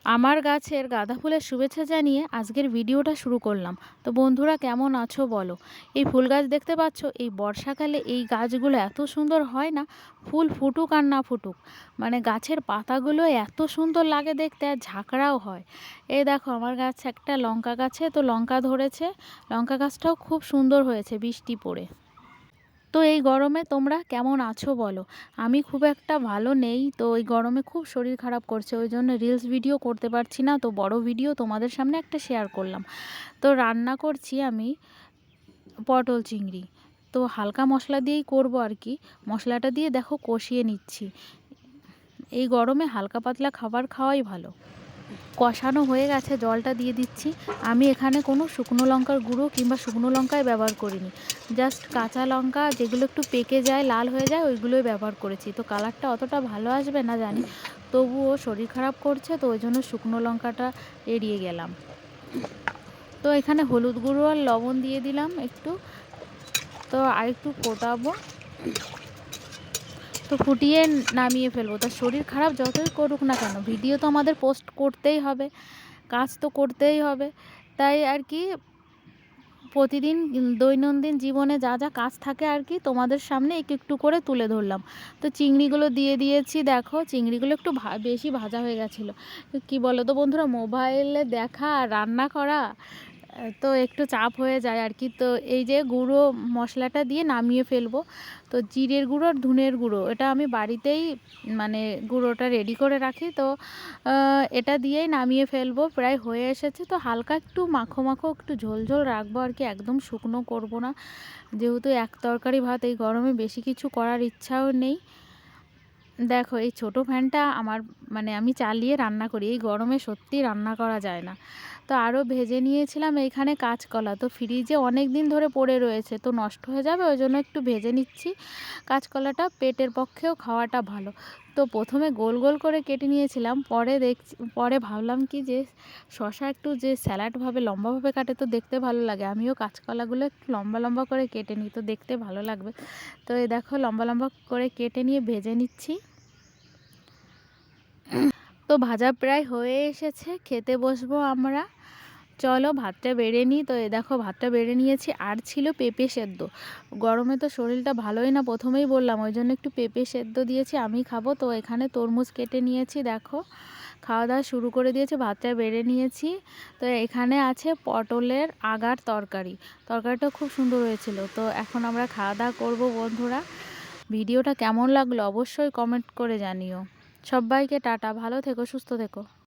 আমার গাছের গাঁদা ফুলের শুভেচ্ছা জানিয়ে আজকের ভিডিওটা শুরু করলাম। তো বন্ধুরা, কেমন আছো বলো। এই ফুল গাছ দেখতে পাচ্ছ, এই বর্ষাকালে এই গাছগুলো এত সুন্দর হয় না, ফুল ফুটুক আর না ফুটুক, মানে গাছের পাতাগুলো এত সুন্দর লাগে দেখতে, আর ঝাঁকড়াও হয়। এই দেখো আমার গাছ একটা লঙ্কা গাছে তো লঙ্কা ধরেছে, লঙ্কা গাছটাও খুব সুন্দর হয়েছে বৃষ্টি পড়ে। তো এই গরমে তোমরা কেমন আছো বলো। আমি খুব একটা ভালো নেই, তো এই গরমে খুব শরীর খারাপ করছে, ওই জন্য রিলস ভিডিও করতে পারছি না, তো বড় ভিডিও তোমাদের সামনে একটা শেয়ার করলাম। তো রান্না করছি আমি পটল চিংড়ি, তো হালকা মশলা দিয়েই করব আর কি। মশলাটা দিয়ে দেখো কষিয়ে নিচ্ছি। এই গরমে হালকা পাতলা খাবার খাওয়াই ভালো। কষানো হয়ে গেছে, জলটা দিয়ে দিচ্ছি। আমি এখানে কোনো শুকনো লঙ্কার গুঁড়ো কিংবা শুকনো লঙ্কাই ব্যবহার করিনি, জাস্ট কাঁচা লঙ্কা যেগুলো একটু পেকে যায়, লাল হয়ে যায়, ওইগুলোই ব্যবহার করেছি। তো কালারটা অতটা ভালো আসবে না জানি, তবুও শরীর খারাপ করছে, তো ওই জন্য শুকনো লঙ্কাটা এড়িয়ে গেলাম। তো এখানে হলুদ গুঁড়ো আর লবণ দিয়ে দিলাম একটু, তো আর একটু ফোটাবো, তো ফুটিয়ে নামিয়ে ফেলবো। তার শরীর খারাপ যতই করুক না কেন, ভিডিও তো আমাদের পোস্ট করতেই হবে, কাজ তো করতেই হবে। তাই আর কি প্রতিদিন দৈনন্দিন জীবনে যা যা কাজ থাকে আর কি তোমাদের সামনে একটু একটু করে তুলে ধরলাম। তো চিংড়িগুলো দিয়ে দিয়েছি, দেখো চিংড়িগুলো একটু বেশি ভাজা হয়ে গেছিলো। কি বলো তো বন্ধুরা, মোবাইলে দেখা আর রান্না করা তো একটু চাপ হয়ে যায় আর কি। তো এই যে গুঁড়ো মশলাটা দিয়ে নামিয়ে ফেলবো। তো জিরের গুঁড়ো আর ধনের গুঁড়ো এটা আমি বাড়িতেই মানে গুঁড়োটা রেডি করে রাখি, তো এটা দিয়েই নামিয়ে ফেলবো। প্রায় হয়ে এসেছে, তো হালকা একটু মাখো মাখো একটু ঝোল ঝোল রাখবো আর কি, একদম শুকনো করব না, যেহেতু এক তরকারি ভাত, এই গরমে বেশি কিছু করার ইচ্ছাও নেই। দেখো এই ছোট ফ্যানটা আমার, মানে আমি চালিয়ে রান্না করি, এই গরমে সত্যি রান্না করা যায় না। তো আরও ভেজে নিয়েছিলাম এইখানে কাঁচকলা, তো ফ্রিজে অনেক দিন ধরে পড়ে রয়েছে, তো নষ্ট হয়ে যাবে, ওই জন্য একটু ভেজে নিচ্ছি। কাঁচকলাটা পেটের পক্ষেও খাওয়াটা ভালো। তো প্রথমে গোল গোল করে কেটে নিয়েছিলাম, পরে ভাবলাম কি যে শশা একটু যে স্যালাডভাবে লম্বাভাবে কাটে তো দেখতে ভালো লাগে, আমিও কাঁচকলাগুলো একটু লম্বা লম্বা করে কেটে নিই, তো দেখতে ভালো লাগবে। তো এই দেখো লম্বা লম্বা করে কেটে নিয়ে ভেজে নিচ্ছি। তো ভাজা প্রায় হয়ে এসেছে, খেতে বসবো আমরা। চলো ভাতটা বেড়ে নিই। তো এ দেখো ভাতটা বেড়ে নিয়েছি, আর ছিল পেঁপে সেদ্ধ। গরমে তো শরীরটা ভালোই না, প্রথমেই বললাম, ওই জন্য একটু পেঁপে সেদ্ধ দিয়েছি, আমি খাবো। তো এখানে তরমুজ কেটে নিয়েছি, দেখো খাওয়া দাওয়া শুরু করে দিয়েছে, ভাতটা বেড়ে নিয়েছি। তো এখানে আছে পটলের আগার তরকারি, তরকারিটা খুব সুন্দর হয়েছিল। তো এখন আমরা খাওয়া দাওয়া করবো বন্ধুরা। ভিডিওটা কেমন লাগলো অবশ্যই কমেন্ট করে জানিও। সবাইকে টাটা, ভালো থেকো, সুস্থ থেকো।